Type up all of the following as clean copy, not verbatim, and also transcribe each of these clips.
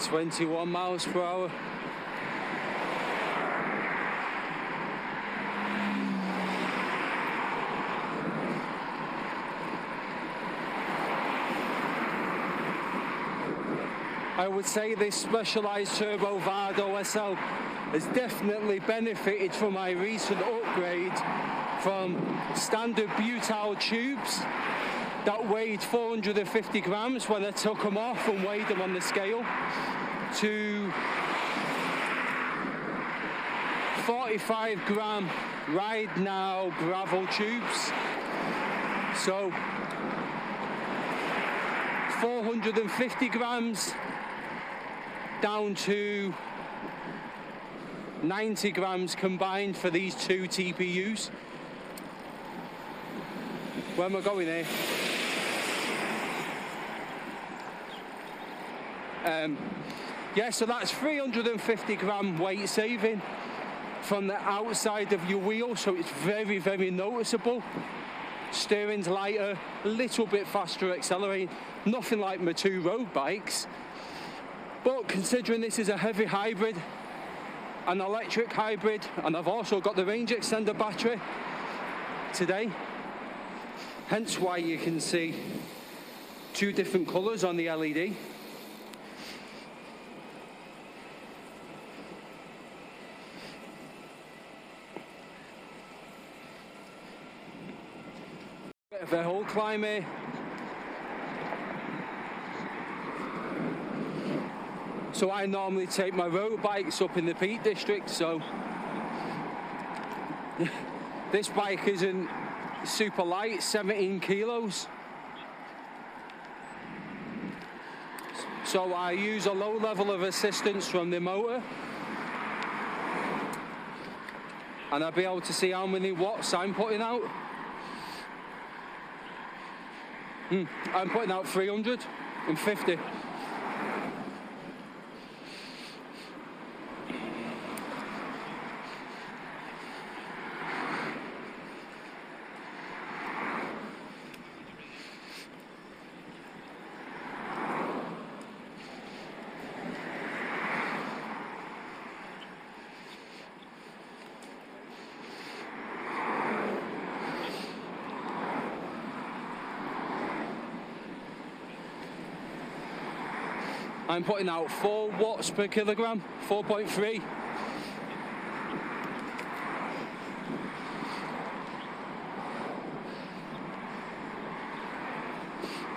21 miles per hour. I would say this Specialized Turbo Vado SL has definitely benefited from my recent upgrade from standard butyl tubes that weighed 450 grams when I took them off and weighed them on the scale to 45 gram Ride Now gravel tubes. So 450 grams down to 90 grams combined for these two TPUs. Where am I going here? Yeah, so that's 350 gram weight saving from the outside of your wheel, so it's very, very noticeable. Steering's lighter, a little bit faster accelerating, nothing like my two road bikes. But considering this is a heavy hybrid, an electric hybrid, and I've also got the range extender battery today, hence why you can see two different colours on the LED. Bit of a hill climb here. So I normally take my road bikes up in the Peak District, so this bike isn't super light, 17 kilos. So I use a low level of assistance from the motor, and I'll be able to see how many watts I'm putting out. I'm putting out 350. I'm putting out 4 watts per kilogram, 4.3.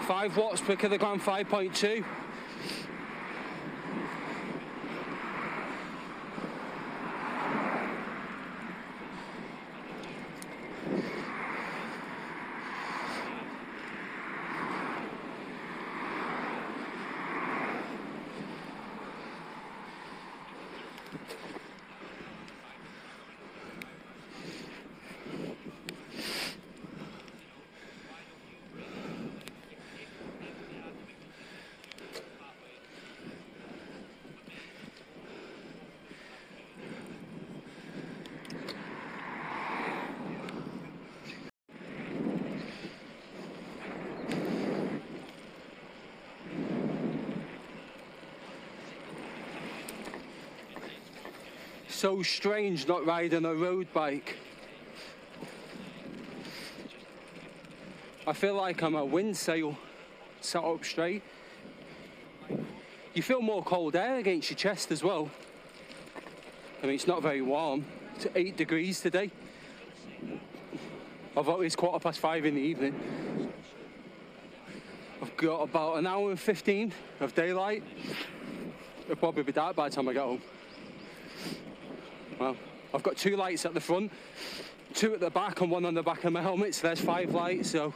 Five watts per kilogram, 5.2. So strange not riding a road bike. I feel like I'm a wind sail sat up straight. You feel more cold air against your chest as well. I mean, it's not very warm. It's 8 degrees today. Although it's 5:15 in the evening. I've got about an hour and 15 of daylight. It'll probably be dark by the time I get home. Well, I've got 2 lights at the front, 2 at the back and 1 on the back of my helmet, so there's 5 lights, so.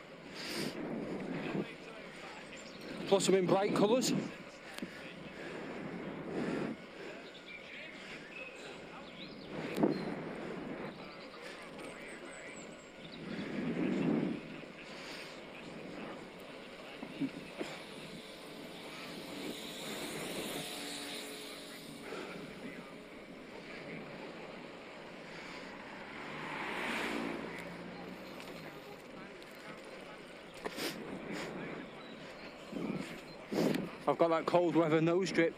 Plus I'm in bright colours. I've got that cold weather nose drip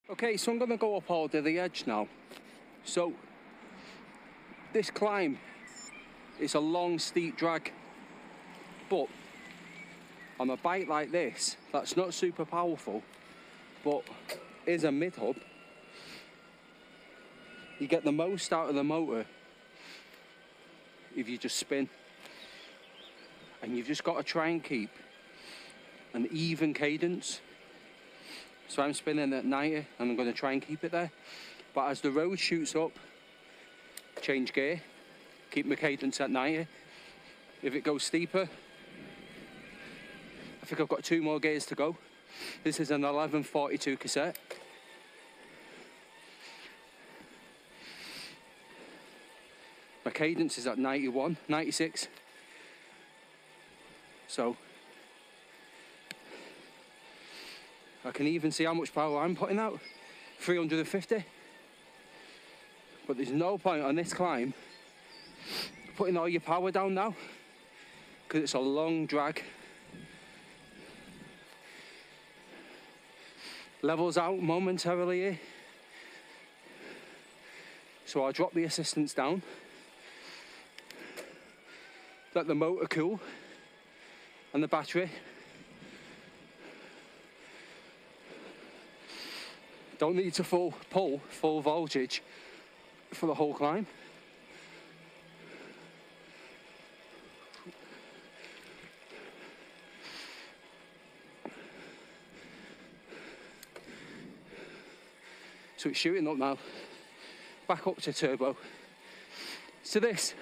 Okay, so I'm going to go up all to the edge now. So this climb is a long steep drag, but on a bike like this that's not super powerful but is a mid-hub, you get the most out of the motor if you just spin, and you've just got to try and keep an even cadence. So I'm spinning at 90 and I'm going to try and keep it there, but as the road shoots up, change gear, keep my cadence at 90. If it goes steeper, I think I've got 2 more gears to go. This is an 1142 cassette. My cadence is at 91, 96. So I can even see how much power I'm putting out, 350. But there's no point on this climb putting all your power down now, because it's a long drag. Levels out momentarily here, so I'll drop the assistance down, let the motor cool and the battery. Don't need to pull full voltage for the whole climb. So it's shooting up now, back up to turbo. So this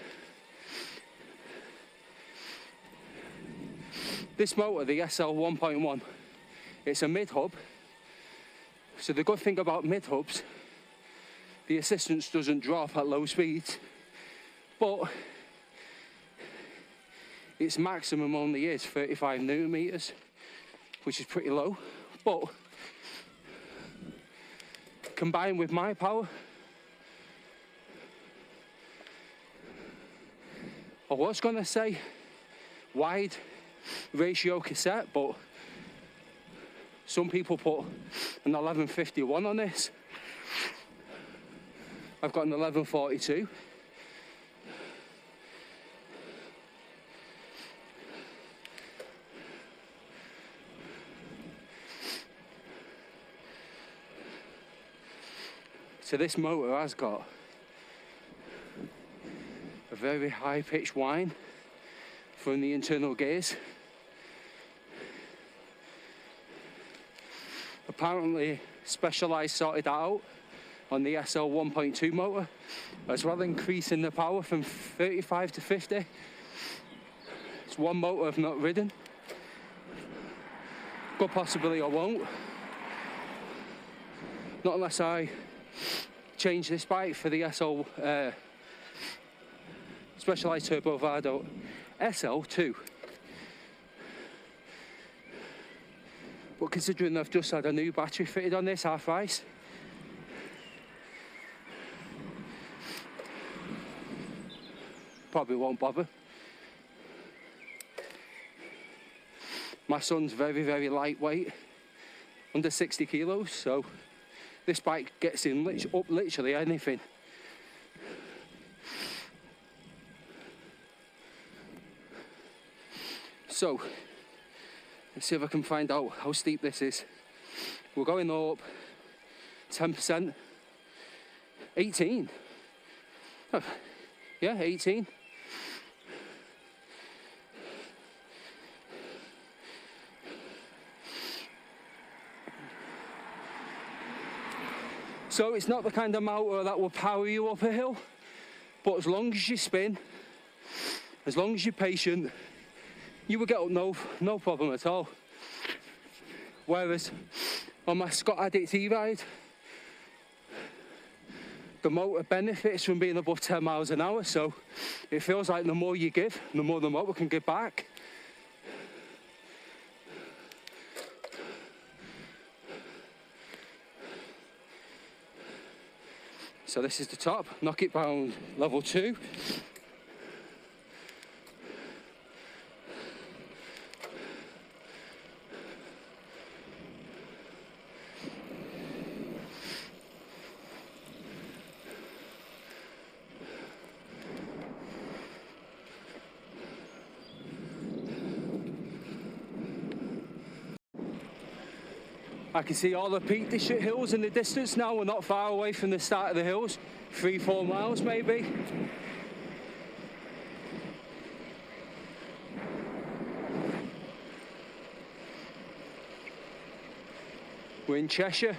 motor, the SL 1.1, it's a mid-hub. So the good thing about mid-hubs, the assistance doesn't drop at low speeds, but its maximum only is 35 newton meters, which is pretty low. But combined with my power, I was gonna say wide ratio cassette, but some people put an 1151 on this. I've got an 1142. So this motor has got a very high pitched whine from the internal gears. Apparently Specialized sorted that out on the SL 1.2 motor, as well increasing the power from 35 to 50. It's one motor I've not ridden. Good possibility I won't. Not unless I change this bike for the SL Specialized Turbo Vado SL2. But considering I've just had a new battery fitted on this, half price, probably won't bother. My son's very, very lightweight, under 60 kilos, so this bike gets in up literally anything. So let's see if I can find out how steep this is. We're going up 10%, 18. Oh, yeah, 18. So it's not the kind of motor that will power you up a hill, but as long as you spin, as long as you're patient, you will get up no problem at all. Whereas on my Scott Addict e-ride, the motor benefits from being above 10 miles an hour, so it feels like the more you give, the more the motor can give back. So this is the top, knock it down level 2. I can see all the Peak District hills in the distance now. We're not far away from the start of the hills, 3-4 miles maybe. We're in Cheshire.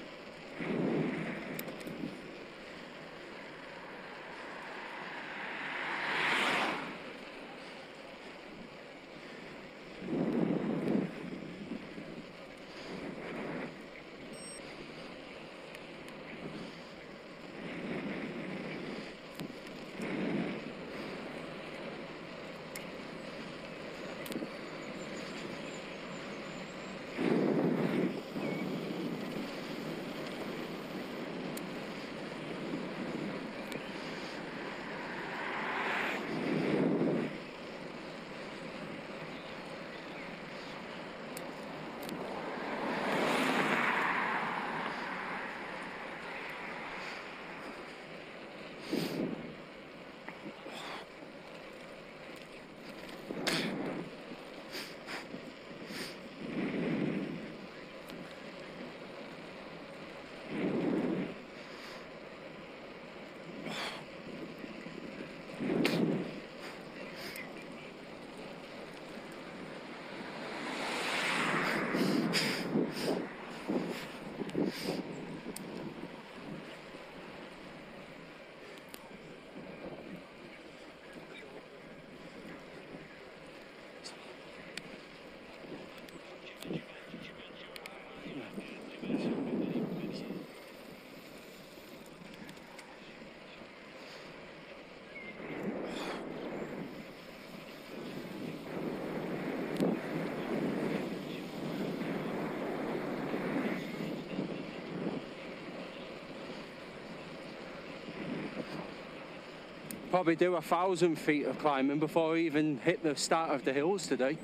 Probably do 1,000 feet of climbing before I even hit the start of the hills today.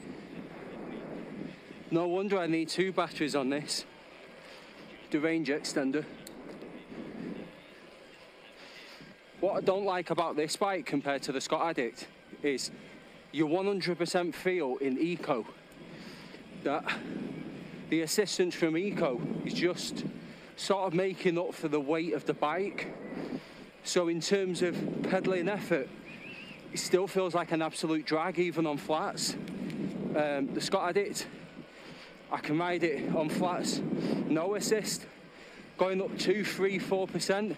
No wonder I need 2 batteries on this, the range extender. What I don't like about this bike compared to the Scott Addict is you 100% feel in Eco that the assistance from Eco is just sort of making up for the weight of the bike. So in terms of pedaling effort, it still feels like an absolute drag even on flats. The Scott Addict, I can ride it on flats, no assist, going up 2, 3, 4%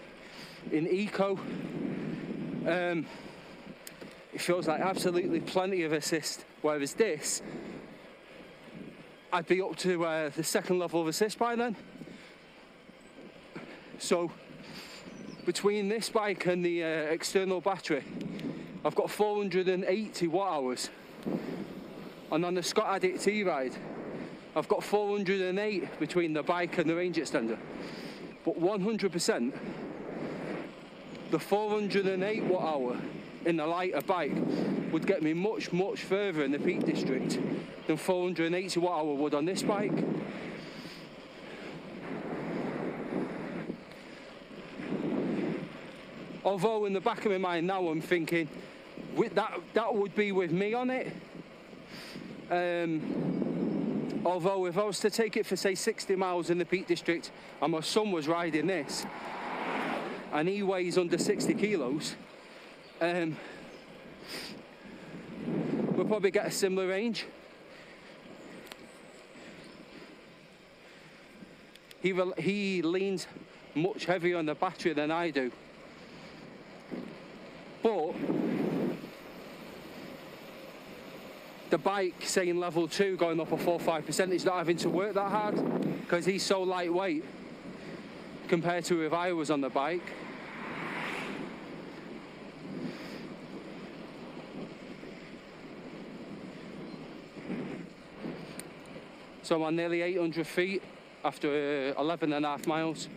in Eco. It feels like absolutely plenty of assist, whereas this, I'd be up to the 2nd level of assist by then. So between this bike and the external battery, I've got 480 watt hours. And on the Scott Addict E-Ride, I've got 408 between the bike and the range extender. But 100%, the 408 watt hour in the lighter bike would get me much, much further in the Peak District than 480 watt hour would on this bike. Although in the back of my mind now I'm thinking, that would be with me on it. Although if I was to take it for say 60 miles in the Peak District and my son was riding this and he weighs under 60 kilos, we'll probably get a similar range. He leans much heavier on the battery than I do. But the bike saying level 2 going up a 4-5%, he's not having to work that hard because he's so lightweight compared to if I was on the bike. So I'm on nearly 800 feet after 11.5 miles.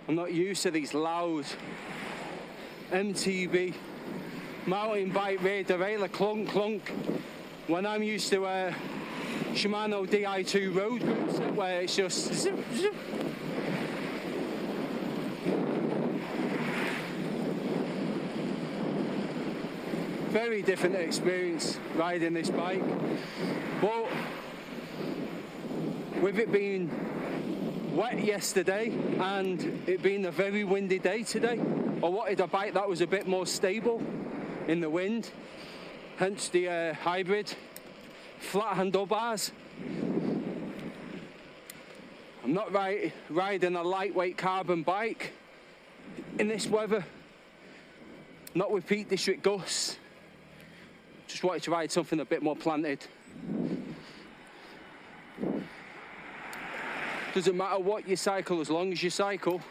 I'm not used to these loud MTB mountain bike rear derailleur clunk clunk when I'm used to Shimano Di2 road groups where it's just zip, zip. Very different experience riding this bike, but with it being wet yesterday and it being a very windy day today, I wanted a bike that was a bit more stable in the wind, hence the hybrid flat handlebars. I'm not riding a lightweight carbon bike in this weather, not with Peak District gusts. Just wanted to ride something a bit more planted. Doesn't matter what you cycle as long as you cycle.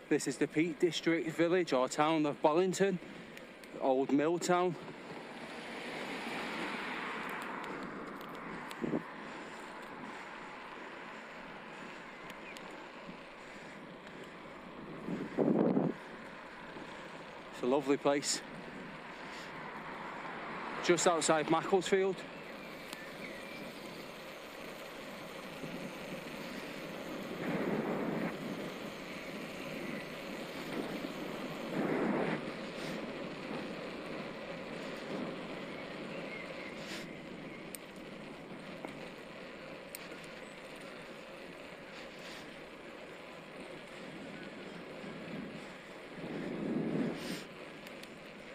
This is the Peak District village or town of Bollington, old mill town. It's a lovely place. Just outside Macclesfield.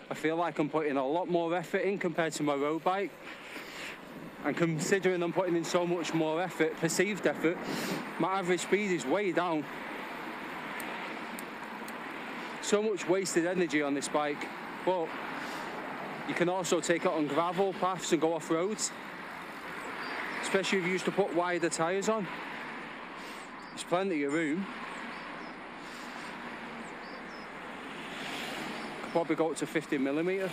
I feel like I'm putting a lot more effort in compared to my road bike, and considering I'm putting in so much more effort, perceived effort, my average speed is way down. So much wasted energy on this bike, but you can also take it on gravel paths and go off roads, especially if you used to put wider tyres on. There's plenty of room. Probably go up to 50mm.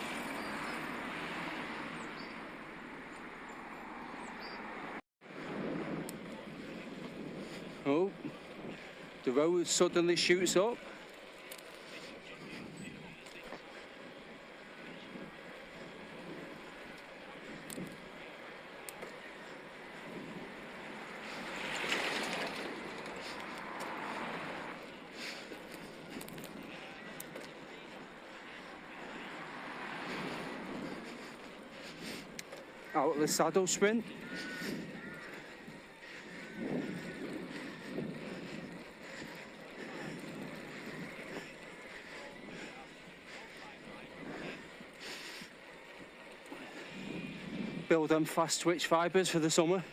Oh, the road suddenly shoots up. out of the saddle sprint. Build them fast twitch fibres for the summer.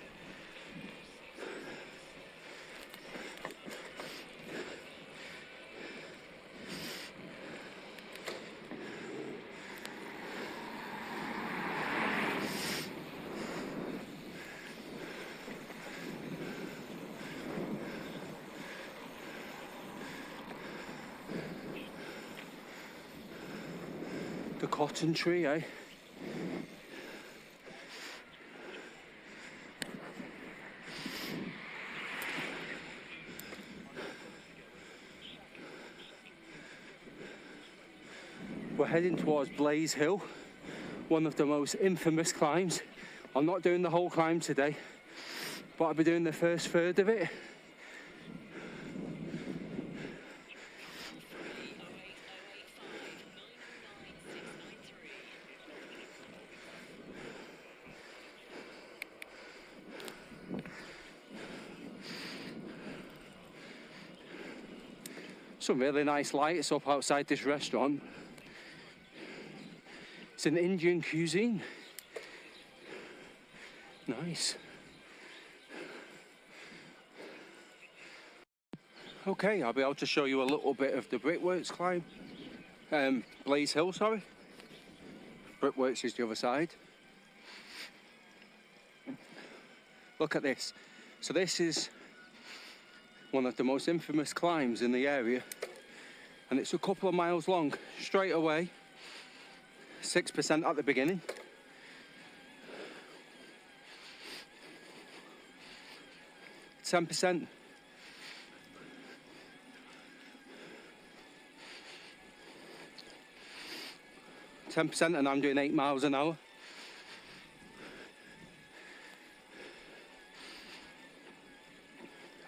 The cotton tree, eh? We're heading towards Blaze Hill, one of the most infamous climbs. I'm not doing the whole climb today, but I'll be doing the first third of it. Some really nice lights up outside this restaurant. It's an Indian cuisine. Nice. Okay, I'll be able to show you a little bit of the Brickworks climb. Blaze Hill, sorry. Brickworks is the other side. Look at this. So this is one of the most infamous climbs in the area, and it's a couple of miles long straight away. 6% at the beginning. %. 10%, and I'm doing 8 miles an hour.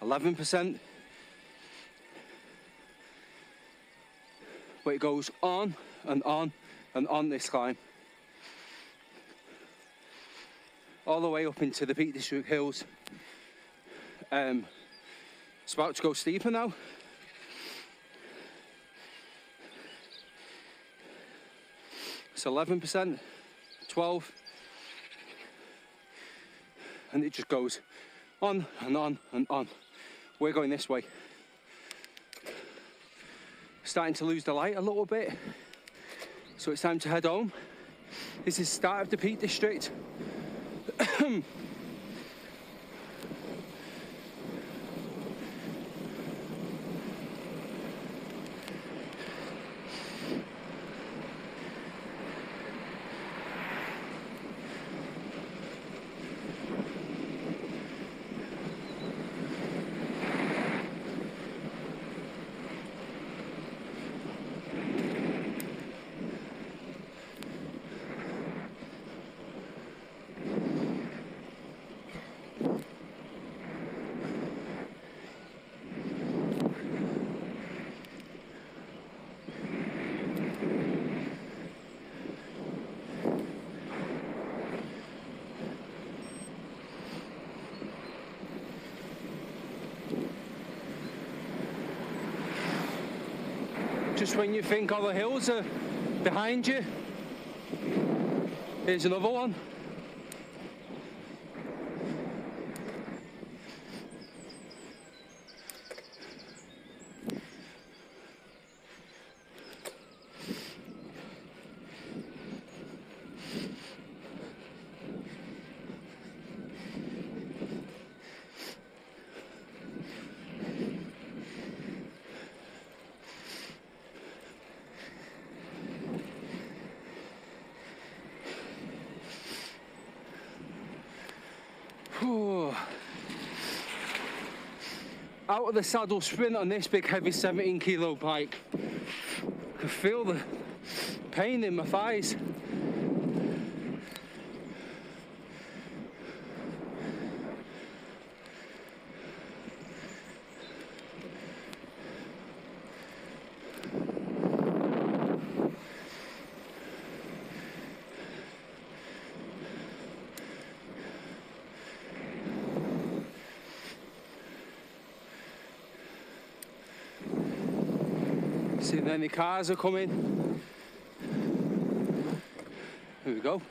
%. But it goes on and on and on this climb. All the way up into the Peak District Hills. It's about to go steeper now. It's 11%, 12, and it just goes on and on and on. We're going this way. Starting to lose the light a little bit, so it's time to head home. This is the start of the Peak District. Just when you think all the hills are behind you, here's another one. Out of the saddle sprint on this big heavy 17-kilo bike. I can feel the pain in my thighs. See if any cars are coming. Here we go.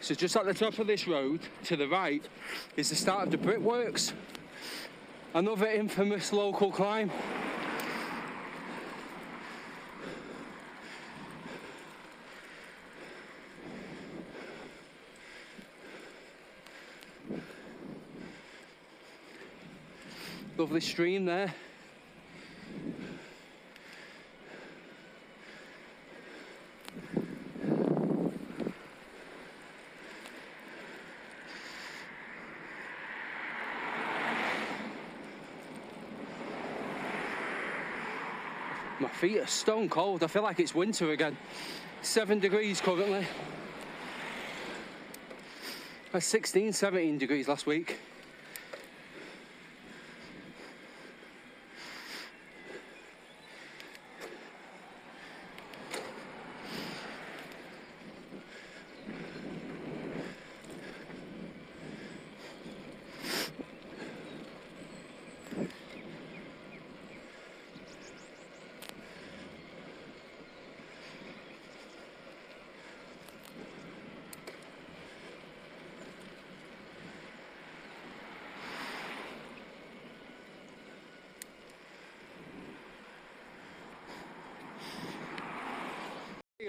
So just at the top of this road, to the right, is the start of the brickworks. Another infamous local climb. Lovely stream there. My feet are stone cold. I feel like it's winter again. 7 degrees currently. That's 16, 17 degrees last week.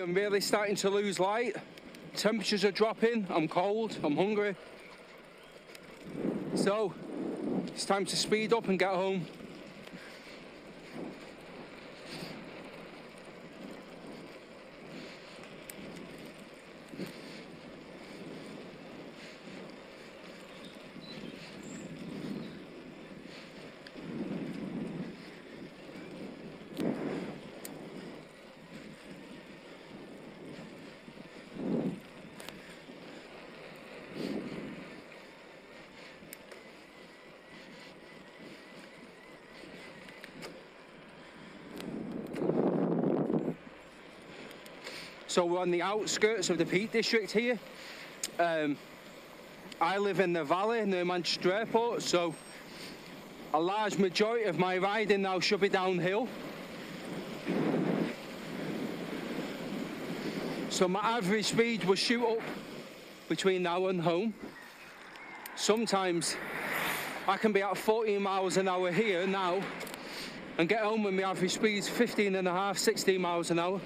I'm really starting to lose light. Temperatures are dropping, I'm cold, I'm hungry. So, it's time to speed up and get home. So we're on the outskirts of the Peak District here. I live in the valley near Manchester Airport, so a large majority of my riding now should be downhill. So my average speed will shoot up between now and home. Sometimes I can be at 14 miles an hour here now and get home when my average speed is 15 and a half, 16 miles an hour.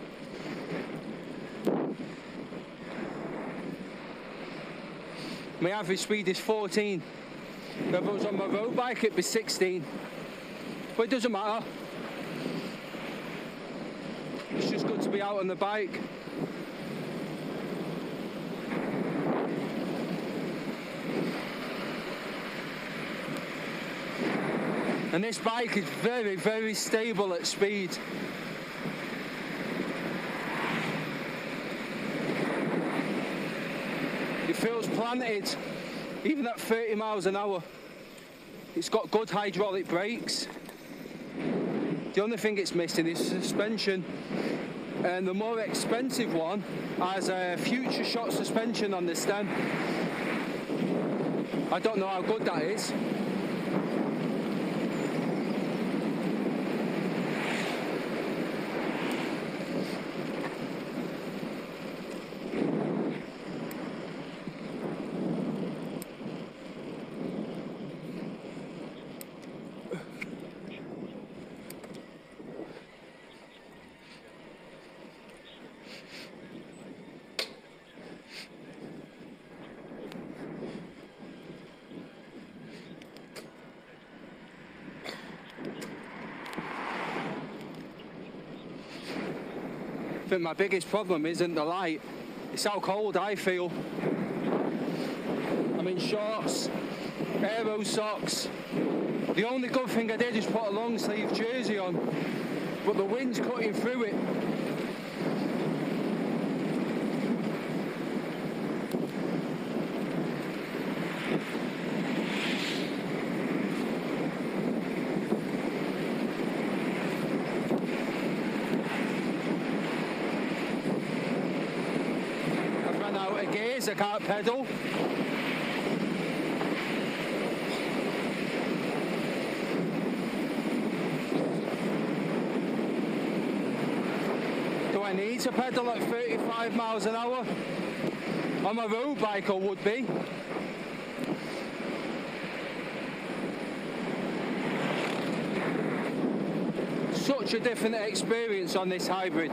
My average speed is 14. If I was on my road bike, it'd be 16. But it doesn't matter. It's just good to be out on the bike. And this bike is very, very stable at speed. It feels planted, even at 30 miles an hour. It's got good hydraulic brakes. The only thing it's missing is suspension. And the more expensive one has a future shot suspension on the stem. I don't know how good that is. I think my biggest problem isn't the light, it's how cold I feel. I'm in shorts, aero socks. The only good thing I did is put a long sleeve jersey on, but the wind's cutting through it. I can't pedal. need to pedal at 35 miles an hour. On my road bike I would be. Such a different experience on this hybrid.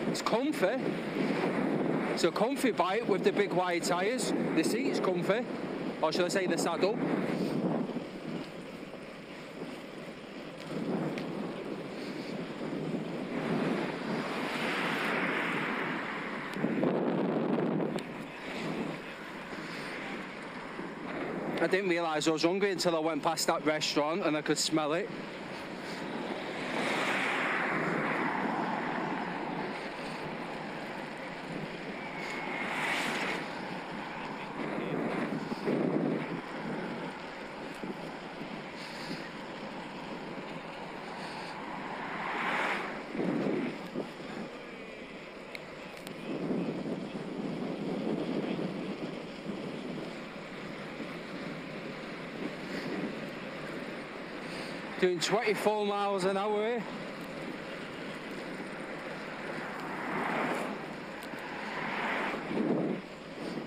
It's comfy. It's a comfy bike with the big wide tyres. The seat's comfy, or should I say the saddle. I didn't realise I was hungry until I went past that restaurant and I could smell it. Doing 24 miles an hour here.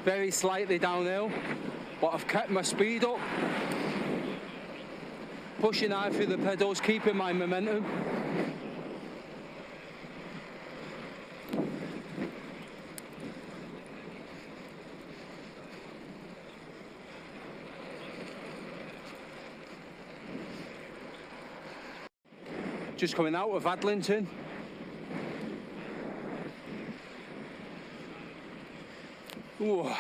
Very slightly downhill, but I've kept my speed up. Pushing hard through the pedals, keeping my momentum. Just coming out of Adlington. Ooh.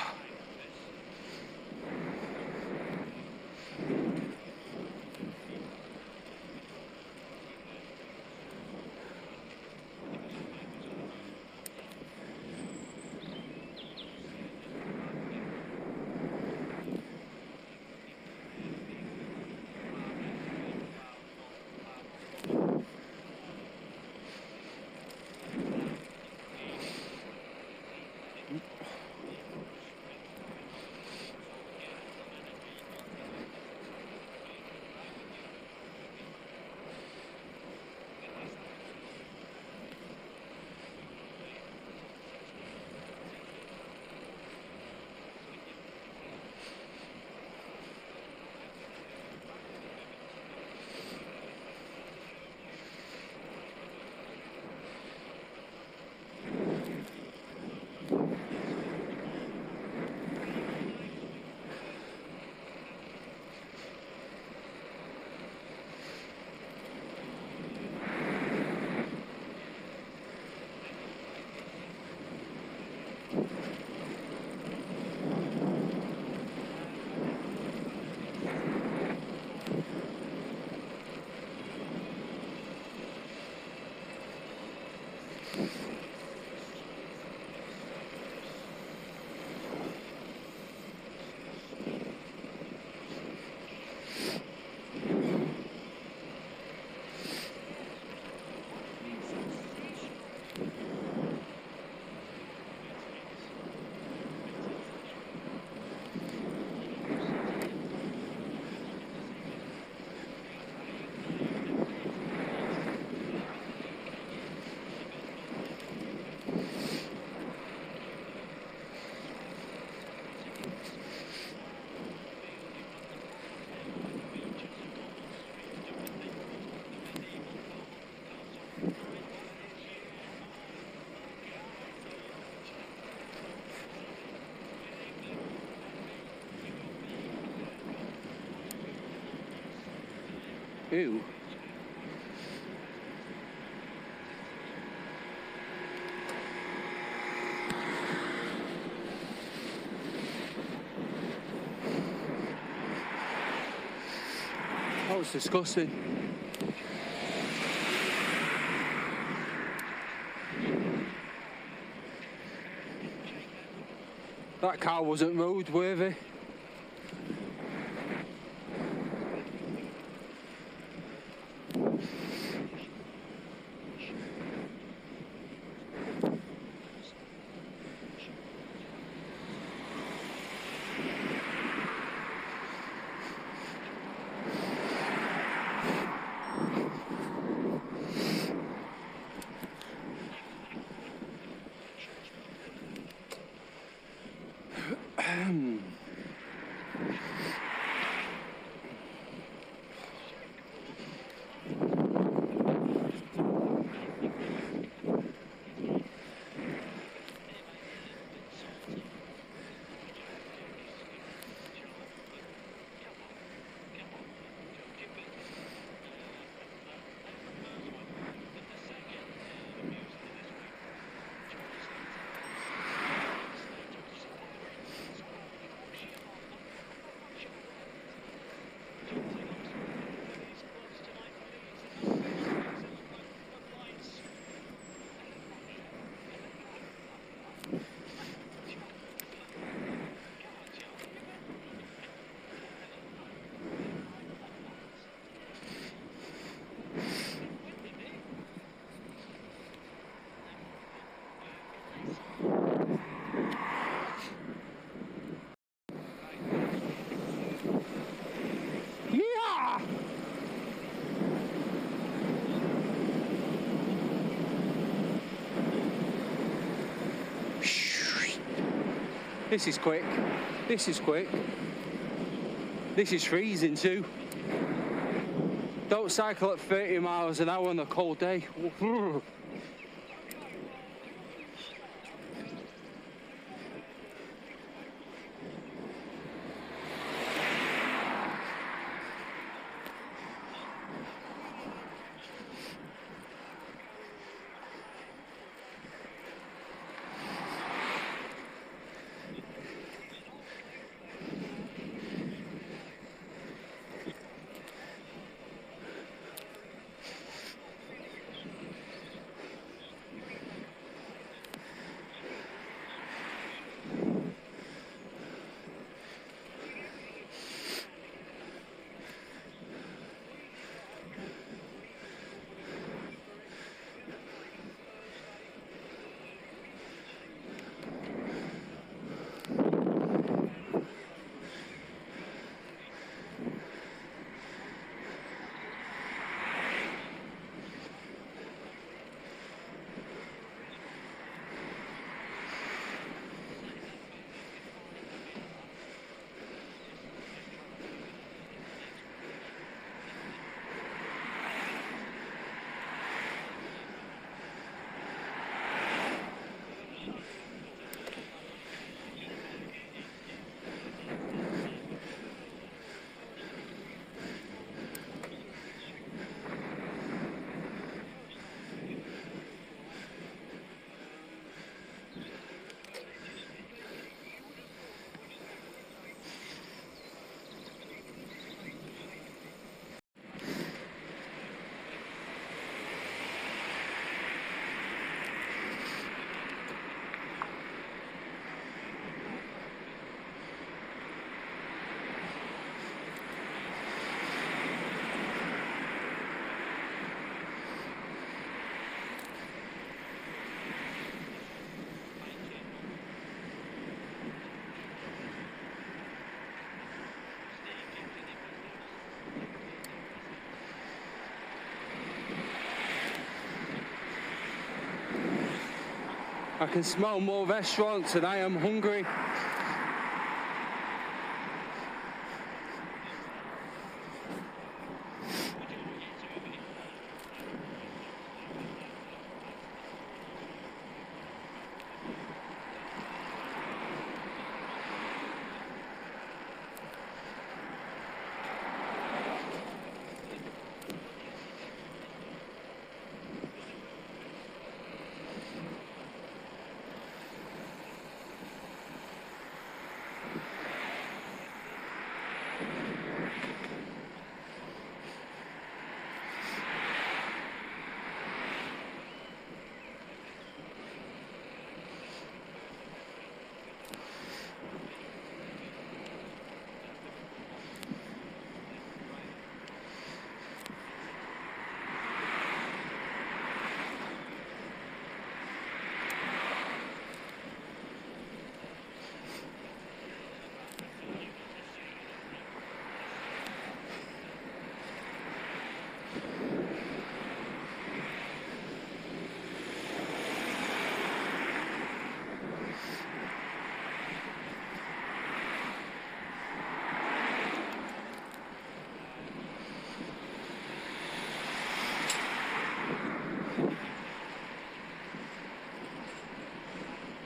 Ew. That was disgusting. That car wasn't roadworthy. Yeah! This is quick. This is quick. This is freezing too. Don't cycle at 30 miles an hour on a cold day. I can smell more restaurants and I am hungry.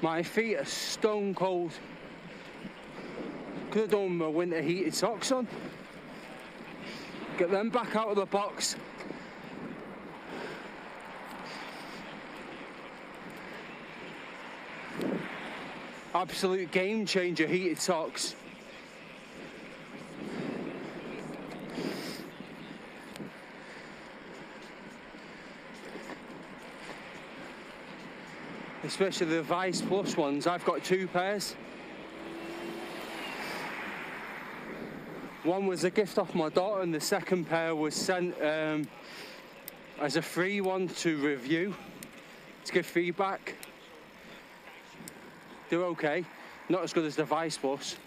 My feet are stone cold. Could have done my winter heated socks on. Get them back out of the box. Absolute game changer, heated socks. Especially the Vice Plus ones. I've got 2 pairs. One was a gift off my daughter and the second pair was sent as a free one to review, to give feedback. They're okay, not as good as the Vice Plus.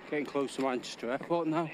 Getting close to Manchester Airport now.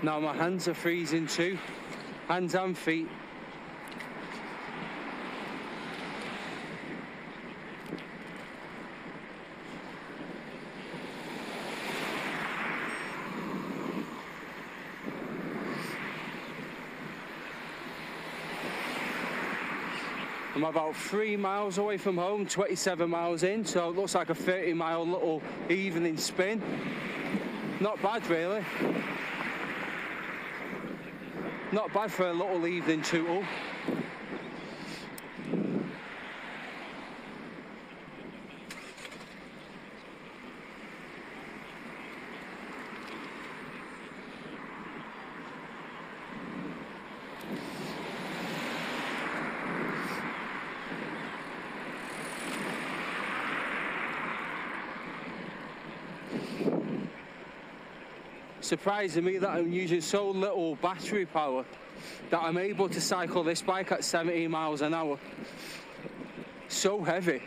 Now my hands are freezing too, hands and feet. I'm about 3 miles away from home, 27 miles in, so it looks like a 30-mile little evening spin. Not bad, really. Not bad for a little evening tootle. Surprising me that I'm using so little battery power that I'm able to cycle this bike at 70 miles an hour. So heavy.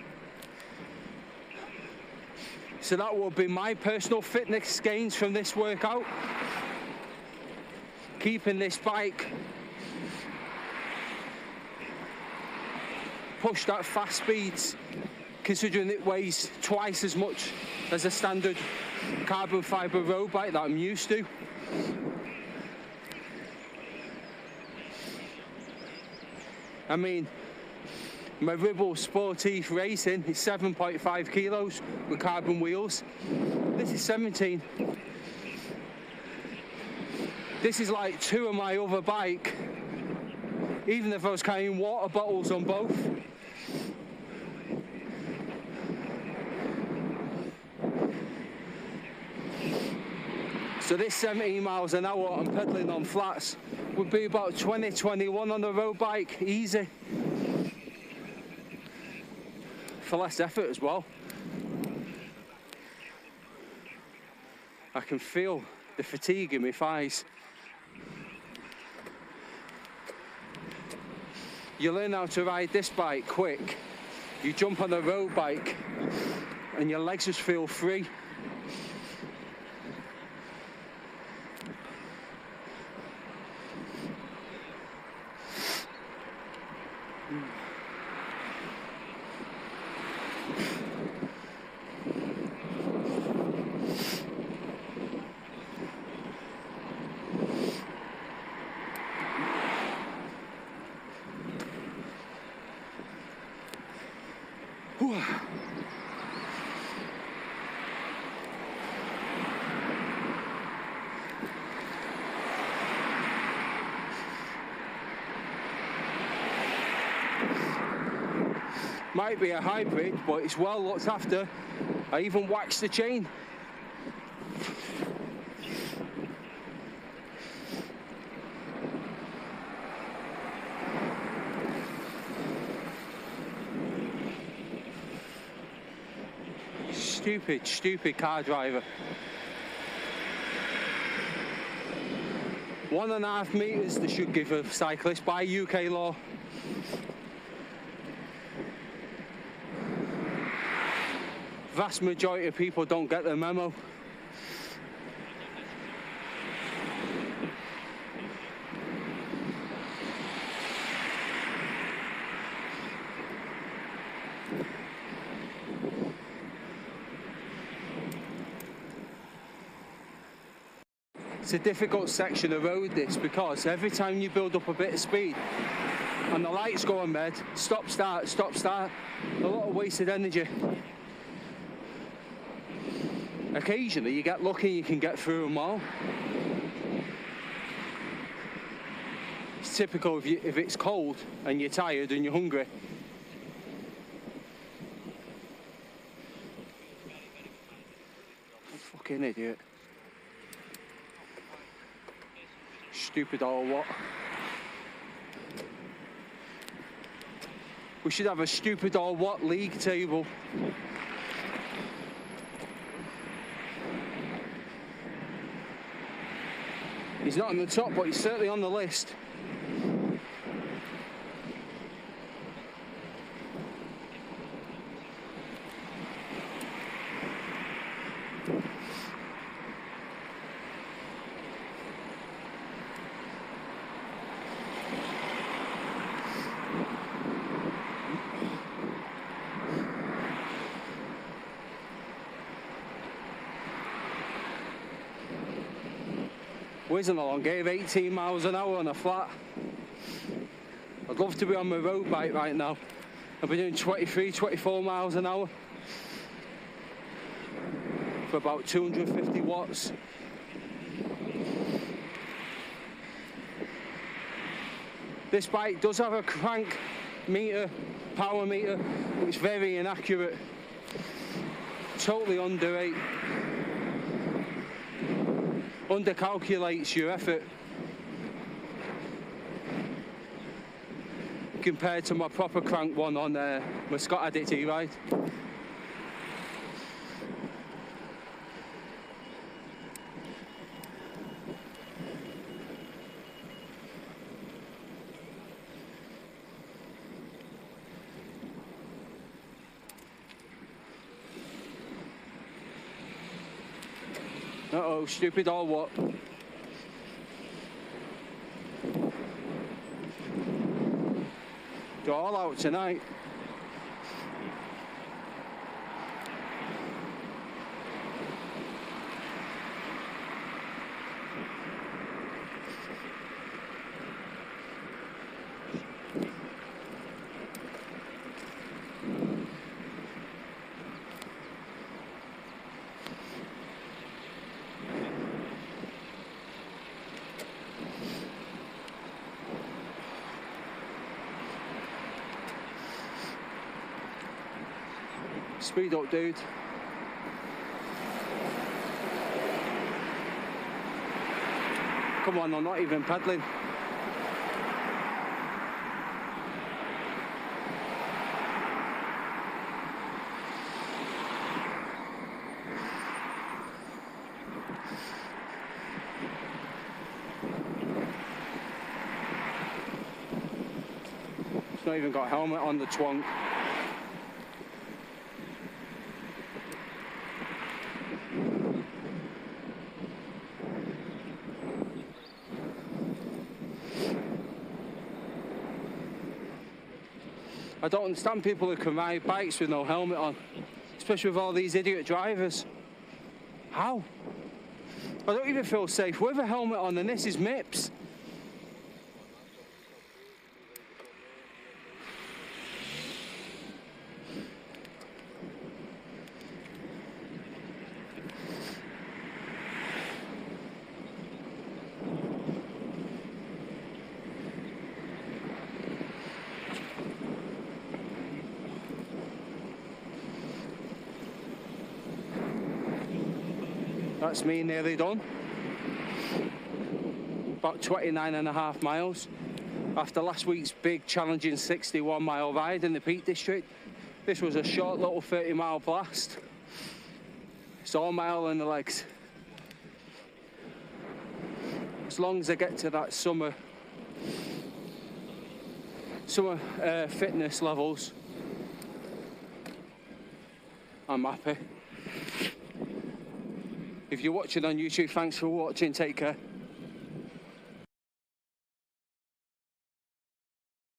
So that will be my personal fitness gains from this workout. Keeping this bike pushed at fast speeds, considering it weighs twice as much as a standard carbon fibre road bike that I'm used to. I mean, my Ribble Sportif Racing is 7.5 kilos with carbon wheels. This is 17. This is like 2 of my other bike, even if I was carrying water bottles on both. So this 17 miles an hour I'm pedaling on flats would be about 20-21 on a road bike, easy. For less effort as well. I can feel the fatigue in my thighs. You learn how to ride this bike quick. You jump on a road bike and your legs just feel free. Might be a hybrid, but it's well looked after. I even waxed the chain. Stupid car driver. 1.5 meters they should give a cyclist by UK law. Vast majority of people don't get the memo. It's a difficult section of road, this, because every time you build up a bit of speed and the lights go on red, stop, start, a lot of wasted energy. Occasionally you get lucky, you can get through them all. It's typical if it's cold and you're tired and you're hungry. Fucking idiot. Stupid or what? We should have a stupid or what league table. He's not on the top, but he's certainly on the list. whizzing along here, 18 miles an hour on a flat. I'd love to be on my road bike right now. I've been doing 23, 24 miles an hour for about 250 watts. This bike does have a crank meter, power meter, but it's very inaccurate. Totally undercalculates your effort compared to my proper crank one on my Scott Addict E-Ride. Uh-oh, stupid or what? They're all out tonight. Speed up, dude. Come on, I'm not even pedaling. It's not even got a helmet on the twonk. I don't understand people who can ride bikes with no helmet on, especially with all these idiot drivers. How? I don't even feel safe with a helmet on, and this is MIPS. That's me nearly done. About 29.5 miles. After last week's big challenging 61-mile ride in the Peak District, this was a short little 30-mile blast. It's all mile in the legs. As long as I get to that summer fitness levels, I'm happy. If you're watching on YouTube, thanks for watching. Take care.